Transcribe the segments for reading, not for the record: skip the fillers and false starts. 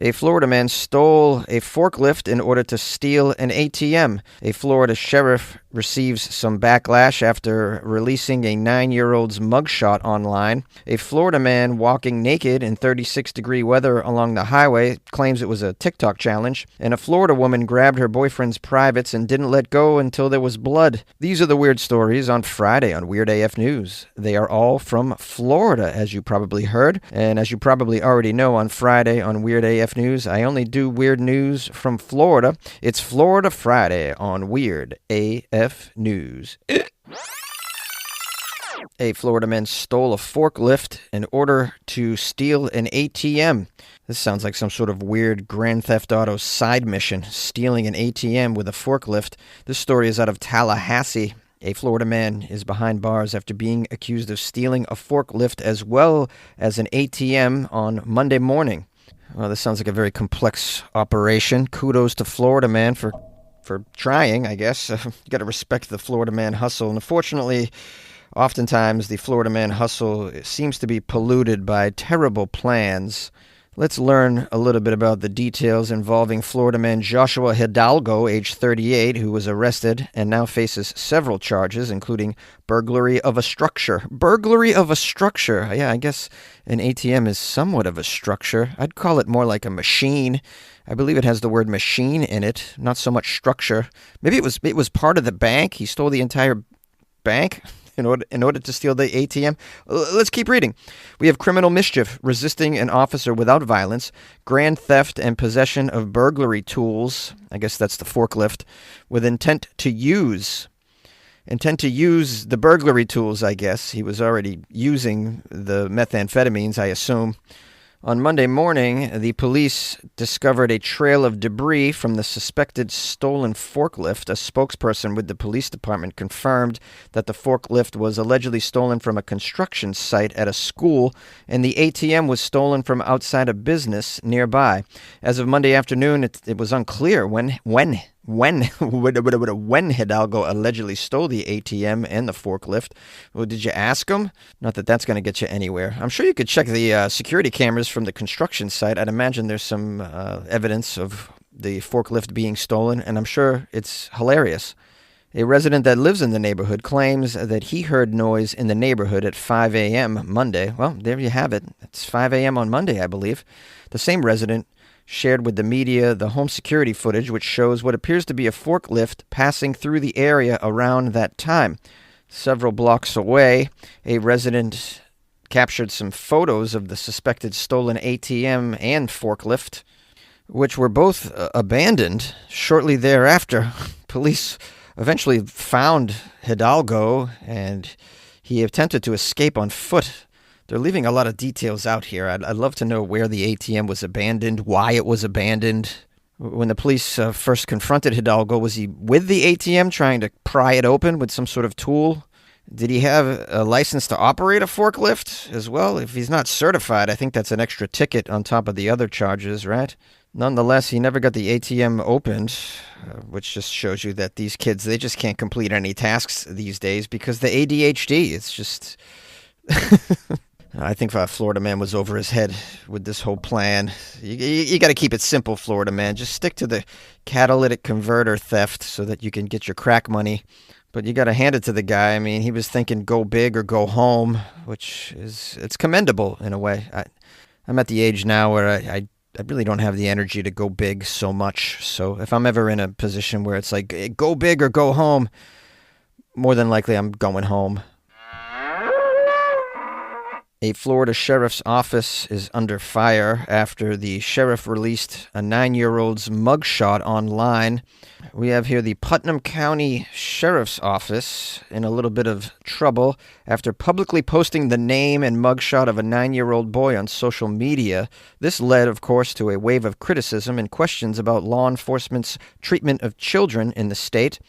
A Florida man stole a forklift in order to steal an ATM. A Florida sheriff receives some backlash after releasing a 9-year-old's mugshot online. A Florida man walking naked in 36-degree weather along the highway claims it was a TikTok challenge. And a Florida woman grabbed her boyfriend's privates and didn't let go until there was blood. These are the weird stories on Friday on Weird AF News. They are all from Florida, as you probably heard. And as you probably already know, on Friday on Weird AF News, I only do weird news from Florida. It's Florida Friday on Weird AF News. A Florida man stole a forklift in order to steal an ATM. This sounds like some sort of weird Grand Theft Auto side mission, stealing an ATM with a forklift. This story is out of Tallahassee. A Florida man is behind bars after being accused of stealing a forklift as well as an ATM on Monday morning. Well, this sounds like a very complex operation. Kudos to Florida man for trying, I guess. You got to respect the Florida man hustle. And unfortunately, oftentimes the Florida man hustle seems to be polluted by terrible plans. Let's learn a little bit about the details involving Florida man Joshua Hidalgo, age 38, who was arrested and now faces several charges, including burglary of a structure. Burglary of a structure. Yeah, I guess an ATM is somewhat of a structure. I'd call it more like a machine. I believe it has the word machine in it, not so much structure. Maybe it was part of the bank. He stole the entire bank in order to steal the ATM. Let's keep reading. We have criminal mischief, resisting an officer without violence, grand theft and possession of burglary tools, I guess that's the forklift, with intent to use the burglary tools, I guess. He was already using the methamphetamines, I assume. On Monday morning, the police discovered a trail of debris from the suspected stolen forklift. A spokesperson with the police department confirmed that the forklift was allegedly stolen from a construction site at a school, and the ATM was stolen from outside a business nearby. As of Monday afternoon, it was unclear when Hidalgo allegedly stole the ATM and the forklift. Well, did you ask him? Not that that's going to get you anywhere. I'm sure you could check the security cameras from the construction site. I'd imagine there's some evidence of the forklift being stolen, and I'm sure it's hilarious. A resident that lives in the neighborhood claims that he heard noise in the neighborhood at 5 a.m. Monday. Well, there you have it. It's 5 a.m. on Monday, I believe. The same resident shared with the media the home security footage, which shows what appears to be a forklift passing through the area around that time. Several blocks away, a resident captured some photos of the suspected stolen ATM and forklift, which were both abandoned. Shortly thereafter, police eventually found Hidalgo, and he attempted to escape on foot. They're leaving a lot of details out here. I'd love to know where the ATM was abandoned, why it was abandoned. When the police first confronted Hidalgo, was he with the ATM trying to pry it open with some sort of tool? Did he have a license to operate a forklift as well? If he's not certified, I think that's an extra ticket on top of the other charges, right? Nonetheless, he never got the ATM opened, which just shows you that these kids, they just can't complete any tasks these days because the ADHD, it's just... I think Florida man was over his head with this whole plan. You got to keep it simple, Florida man. Just stick to the catalytic converter theft so that you can get your crack money. But you got to hand it to the guy. I mean, he was thinking go big or go home, which it's commendable in a way. I'm at the age now where I really don't have the energy to go big so much. So if I'm ever in a position where it's like go big or go home, more than likely I'm going home. A Florida sheriff's office is under fire after the sheriff released a 9-year-old's mugshot online. We have here the Putnam County Sheriff's Office in a little bit of trouble after publicly posting the name and mugshot of a 9-year-old boy on social media. This led, of course, to a wave of criticism and questions about law enforcement's treatment of children in the state.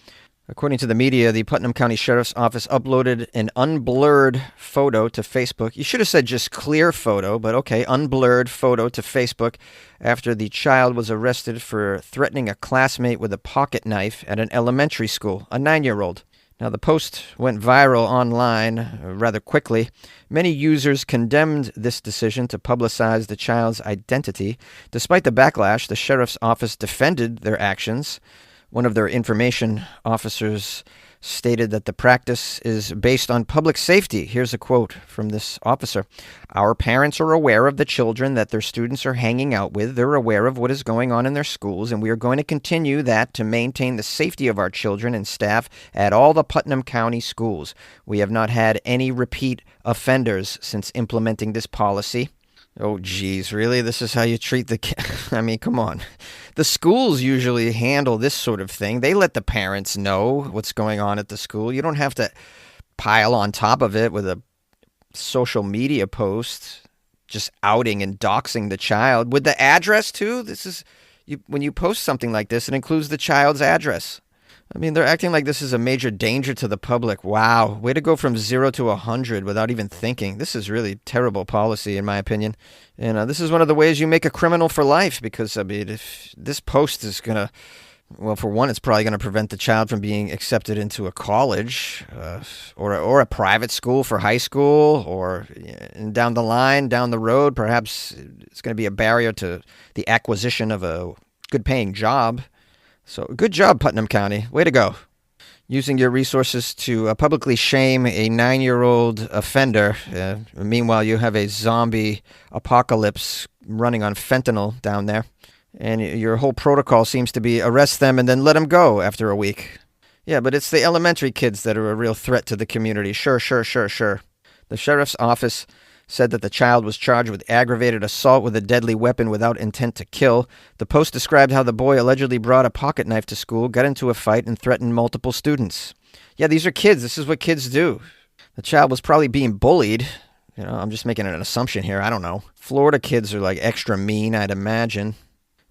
According to the media, the Putnam County Sheriff's Office uploaded an unblurred photo to Facebook. You should have said just clear photo, but okay, unblurred photo to Facebook after the child was arrested for threatening a classmate with a pocket knife at an elementary school, a 9-year-old. Now, the post went viral online rather quickly. Many users condemned this decision to publicize the child's identity. Despite the backlash, the sheriff's office defended their actions. One of their information officers stated that the practice is based on public safety. Here's a quote from this officer. Our parents are aware of the children that their students are hanging out with. They're aware of what is going on in their schools, and we are going to continue that to maintain the safety of our children and staff at all the Putnam County schools. We have not had any repeat offenders since implementing this policy. Oh, geez, really? This is how you treat the kid? I mean, come on. The schools usually handle this sort of thing. They let the parents know what's going on at the school. You don't have to pile on top of it with a social media post just outing and doxing the child. With the address, too? When you post something like this, it includes the child's address. I mean, they're acting like this is a major danger to the public. Wow. Way to go from 0 to 100 without even thinking. This is really terrible policy, in my opinion. And this is one of the ways you make a criminal for life because, I mean, if this post is going to, well, for one, it's probably going to prevent the child from being accepted into a college or a private school for high school or down the line, down the road. Perhaps it's going to be a barrier to the acquisition of a good-paying job. So good job, Putnam County. Way to go. Using your resources to publicly shame a 9-year-old offender. Meanwhile, you have a zombie apocalypse running on fentanyl down there. And your whole protocol seems to be arrest them and then let them go after a week. Yeah, but it's the elementary kids that are a real threat to the community. Sure. The sheriff's office said that the child was charged with aggravated assault with a deadly weapon without intent to kill. The post described how the boy allegedly brought a pocket knife to school, got into a fight, and threatened multiple students. Yeah, these are kids. This is what kids do. The child was probably being bullied. I'm just making an assumption here. I don't know. Florida kids are like extra mean, I'd imagine.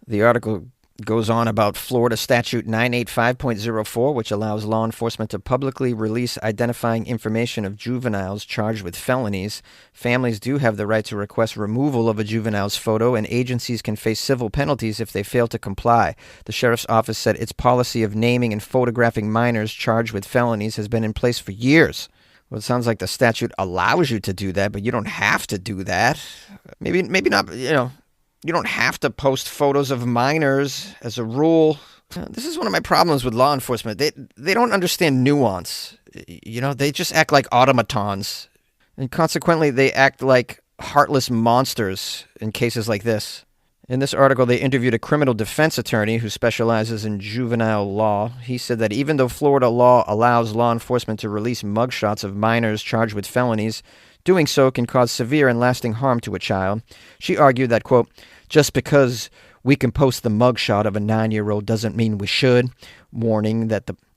The article goes on about Florida Statute 985.04, which allows law enforcement to publicly release identifying information of juveniles charged with felonies. Families do have the right to request removal of a juvenile's photo, and agencies can face civil penalties if they fail to comply. The sheriff's office said its policy of naming and photographing minors charged with felonies has been in place for years. Well, it sounds like the statute allows you to do that, but you don't have to do that. Maybe not, You don't have to post photos of minors as a rule. This is one of my problems with law enforcement. They don't understand nuance. They just act like automatons. And consequently, they act like heartless monsters in cases like this. In this article, they interviewed a criminal defense attorney who specializes in juvenile law. He said that even though Florida law allows law enforcement to release mugshots of minors charged with felonies, doing so can cause severe and lasting harm to a child. She argued that, quote, just because we can post the mugshot of a 9-year-old doesn't mean we should,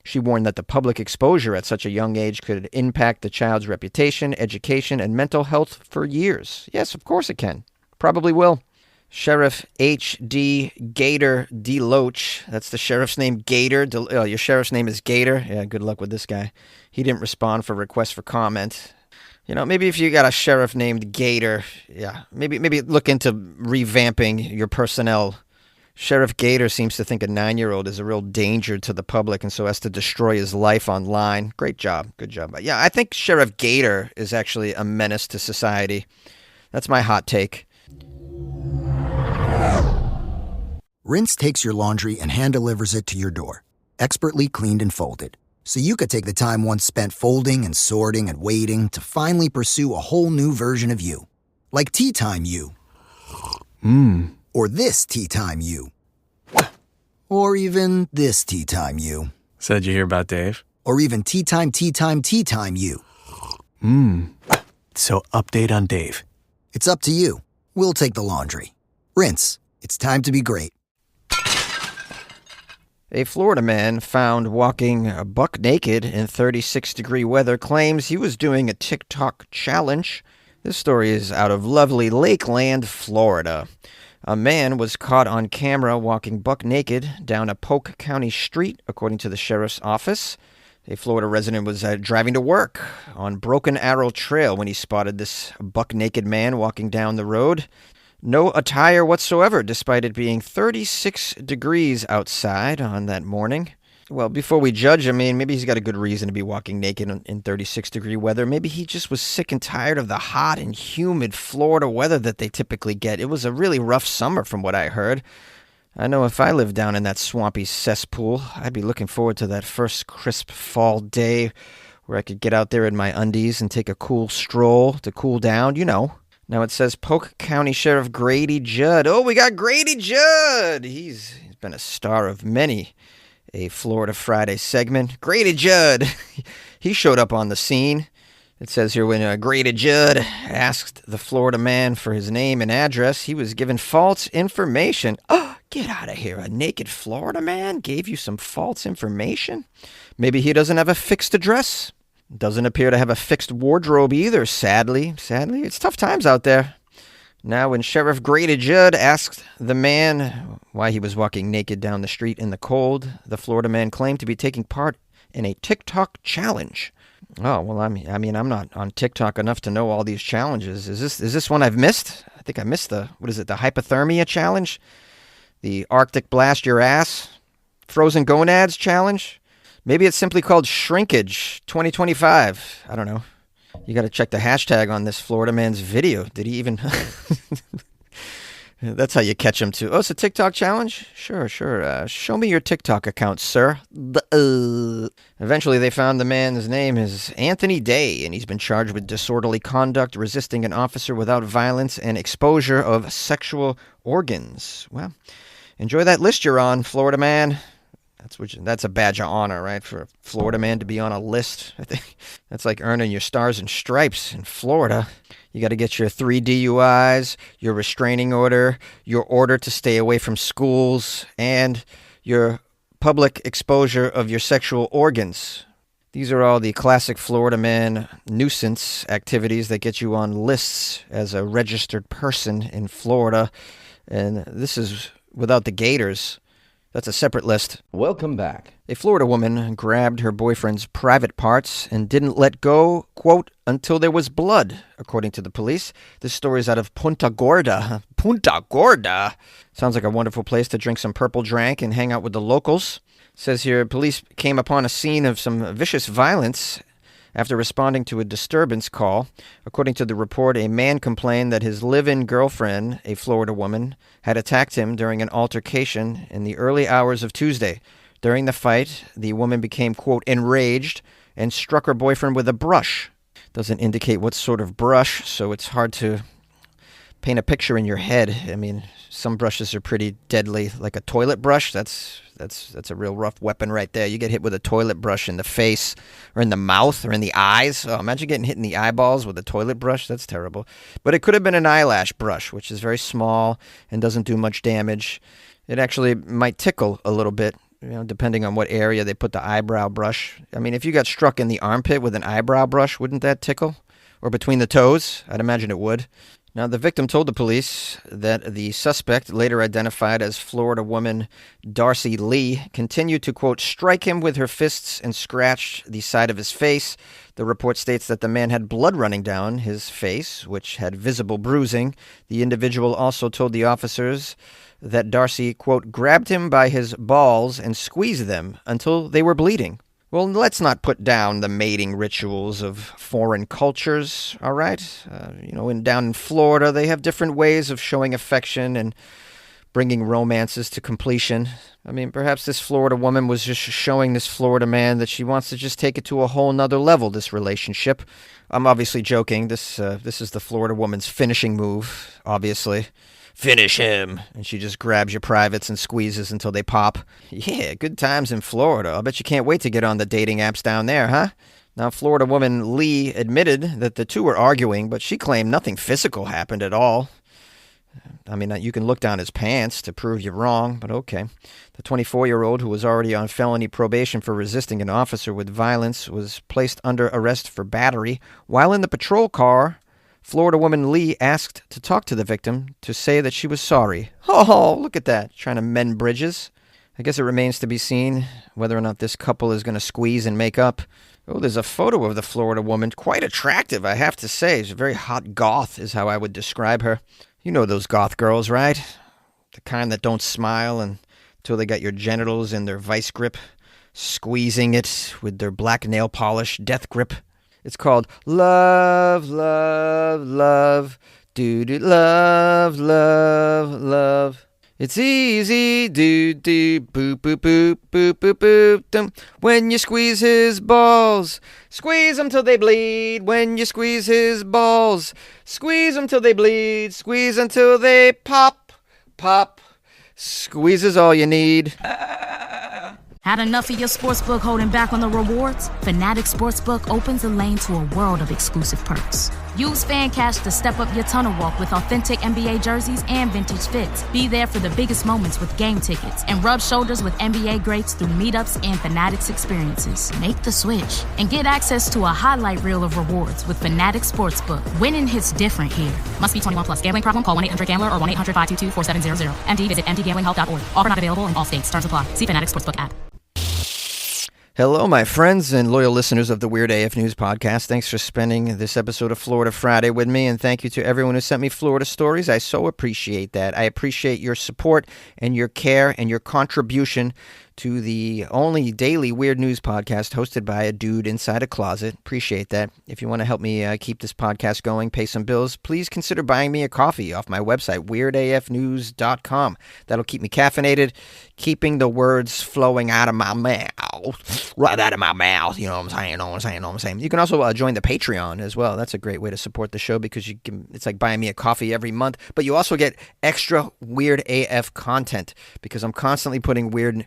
she warned that the public exposure at such a young age could impact the child's reputation, education, and mental health for years. Yes, of course it can. Probably will. Sheriff H.D. Gator DeLoach, that's the sheriff's name, Gator. Your sheriff's name is Gator? Yeah, good luck with this guy. He didn't respond for requests for comment. Maybe if you got a sheriff named Gator, maybe look into revamping your personnel. Sheriff Gator seems to think a 9-year-old is a real danger to the public and so has to destroy his life online. Great job. Good job. But yeah, I think Sheriff Gator is actually a menace to society. That's my hot take. Rinse takes your laundry and hand-delivers it to your door, expertly cleaned and folded. So you could take the time once spent folding and sorting and waiting to finally pursue a whole new version of you. Like Tea Time You. Or this Tea Time You. Or even this Tea Time You. So did you hear about Dave? Or even Tea Time You. So update on Dave. It's up to you. We'll take the laundry. Rinse. It's time to be great. A Florida man found walking buck naked in 36-degree weather claims he was doing a TikTok challenge. This story is out of lovely Lakeland, Florida. A man was caught on camera walking buck naked down a Polk County street, according to the sheriff's office. A Florida resident was driving to work on Broken Arrow Trail when he spotted this buck naked man walking down the road. No attire whatsoever, despite it being 36 degrees outside on that morning. Well, before we judge, I mean, maybe he's got a good reason to be walking naked in 36-degree weather. Maybe he just was sick and tired of the hot and humid Florida weather that they typically get. It was a really rough summer from what I heard. I know if I lived down in that swampy cesspool, I'd be looking forward to that first crisp fall day where I could get out there in my undies and take a cool stroll to cool down, you know. Now it says Polk County Sheriff Grady Judd. Oh, we got Grady Judd! He's been a star of many a Florida Friday segment. Grady Judd! He showed up on the scene. It says here when Grady Judd asked the Florida man for his name and address, he was given false information. Oh, get out of here. A naked Florida man gave you some false information? Maybe he doesn't have a fixed address. Doesn't appear to have a fixed wardrobe either, sadly. Sadly, it's tough times out there. Now, when Sheriff Grady Judd asked the man why he was walking naked down the street in the cold, the Florida man claimed to be taking part in a TikTok challenge. Oh, well, I mean, I'm not on TikTok enough to know all these challenges. Is this one I've missed? I think I missed the hypothermia challenge? The Arctic blast your ass? Frozen gonads challenge? Maybe it's simply called Shrinkage 2025. I don't know. You got to check the hashtag on this Florida man's video. Did he even... That's how you catch him, too. Oh, it's a TikTok challenge? Sure. Show me your TikTok account, sir. Eventually, they found the man's name is Anthony Day, and he's been charged with disorderly conduct, resisting an officer without violence, and exposure of sexual organs. Well, enjoy that list you're on, Florida man. That's a badge of honor, right, for a Florida man to be on a list. I think that's like earning your stars and stripes in Florida. You got to get your 3 DUIs, your restraining order, your order to stay away from schools, and your public exposure of your sexual organs. These are all the classic Florida man nuisance activities that get you on lists as a registered person in Florida. And this is without the gators. That's a separate list. Welcome back. A Florida woman grabbed her boyfriend's private parts and didn't let go, quote, until there was blood, according to the police. This story is out of Punta Gorda. Punta Gorda? Sounds like a wonderful place to drink some purple drank and hang out with the locals. It says here, police came upon a scene of some vicious violence after responding to a disturbance call. According to the report, a man complained that his live-in girlfriend, a Florida woman, had attacked him during an altercation in the early hours of Tuesday. During the fight, the woman became, quote, enraged and struck her boyfriend with a brush. Doesn't indicate what sort of brush, so it's hard to paint a picture in your head. I mean, some brushes are pretty deadly, like a toilet brush. That's a real rough weapon right there. You get hit with a toilet brush in the face or in the mouth or in the eyes. Oh, imagine getting hit in the eyeballs with a toilet brush. That's terrible. But it could have been an eyelash brush, which is very small and doesn't do much damage. It actually might tickle a little bit, depending on what area they put the eyebrow brush. I mean, if you got struck in the armpit with an eyebrow brush, wouldn't that tickle? Or between the toes? I'd imagine it would. Now, the victim told the police that the suspect, later identified as Florida woman Darcy Lee, continued to, quote, strike him with her fists and scratch the side of his face. The report states that the man had blood running down his face, which had visible bruising. The individual also told the officers that Darcy, quote, grabbed him by his balls and squeezed them until they were bleeding. Well, let's not put down the mating rituals of foreign cultures, all right? Down in Florida, they have different ways of showing affection and bringing romances to completion. I mean, perhaps this Florida woman was just showing this Florida man that she wants to just take it to a whole nother level, this relationship. I'm obviously joking. This is the Florida woman's finishing move, obviously. Finish him. And she just grabs your privates and squeezes until they pop. Yeah, good times in Florida. I bet you can't wait to get on the dating apps down there, huh? Now, Florida woman Lee admitted that the two were arguing, but she claimed nothing physical happened at all. I mean, you can look down his pants to prove you're wrong, but okay. The 24-year-old, who was already on felony probation for resisting an officer with violence, was placed under arrest for battery. While in the patrol car, Florida woman Lee asked to talk to the victim to say that she was sorry. Oh, look at that, trying to mend bridges. I guess it remains to be seen whether or not this couple is going to squeeze and make up. Oh, there's a photo of the Florida woman. Quite attractive, I have to say. She's a very hot goth is how I would describe her. You know those goth girls, right? The kind that don't smile until they got your genitals in their vice grip. squeezing it with their black nail polish death grip. It's called Love, Love, Love, do-do, love, love, love. It's easy, do-do, boop, boop, boop, boop, boop, boop, dum. When you squeeze his balls, squeeze them till they bleed. When you squeeze his balls, squeeze them till they bleed. Squeeze until they pop, pop. Squeeze is all you need. Had enough of your sportsbook holding back on the rewards? Fanatics Sportsbook opens a lane to a world of exclusive perks. Use Fan Cash to step up your tunnel walk with authentic NBA jerseys and vintage fits. Be there for the biggest moments with game tickets and rub shoulders with NBA greats through meetups and Fanatics experiences. Make the switch and get access to a highlight reel of rewards with Fanatics Sportsbook. Winning hits different here. Must be 21 plus. Gambling problem? Call 1-800-GAMBLER or 1-800-522-4700. MD, visit mdgamblinghelp.org. Offer not available in all states. Terms apply. See Fanatics Sportsbook app. Hello, my friends and loyal listeners of the Weird AF News podcast. Thanks for spending this episode of Florida Friday with me, and thank you to everyone who sent me Florida stories. I so appreciate that. I appreciate your support and your care and your contribution to the only daily weird news podcast hosted by a dude inside a closet. Appreciate that. If you want to help me keep this podcast going, pay some bills, please consider buying me a coffee off my website, weirdafnews.com. That'll keep me caffeinated, keeping the words flowing out of my mouth, right out of my mouth. You know what I'm saying? You can also join the Patreon as well. That's a great way to support the show because it's like buying me a coffee every month, but you also get extra weird AF content because I'm constantly putting weird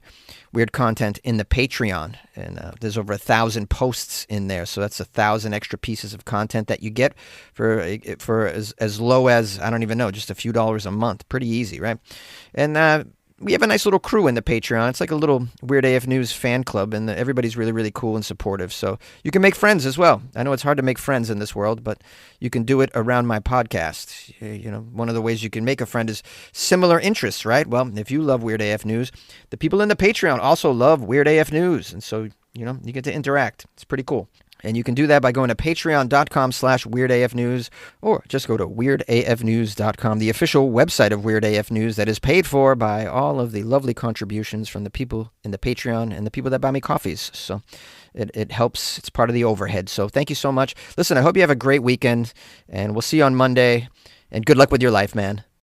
content in the Patreon, and there's over 1,000 posts in there, so that's 1,000 extra pieces of content that you get for as low as, I don't even know, just a few dollars a month. Pretty easy, right? And we have a nice little crew in the Patreon. It's like a little Weird AF News fan club, and everybody's really, really cool and supportive. So you can make friends as well. I know it's hard to make friends in this world, but you can do it around my podcast. You know, one of the ways you can make a friend is similar interests, right? Well, if you love Weird AF News, the people in the Patreon also love Weird AF News. And so, you know, you get to interact. It's pretty cool. And you can do that by going to patreon.com/weirdafnews, or just go to weirdafnews.com, the official website of Weird AF News that is paid for by all of the lovely contributions from the people in the Patreon and the people that buy me coffees. So it helps. It's part of the overhead. So thank you so much. Listen, I hope you have a great weekend, and we'll see you on Monday. And good luck with your life, man.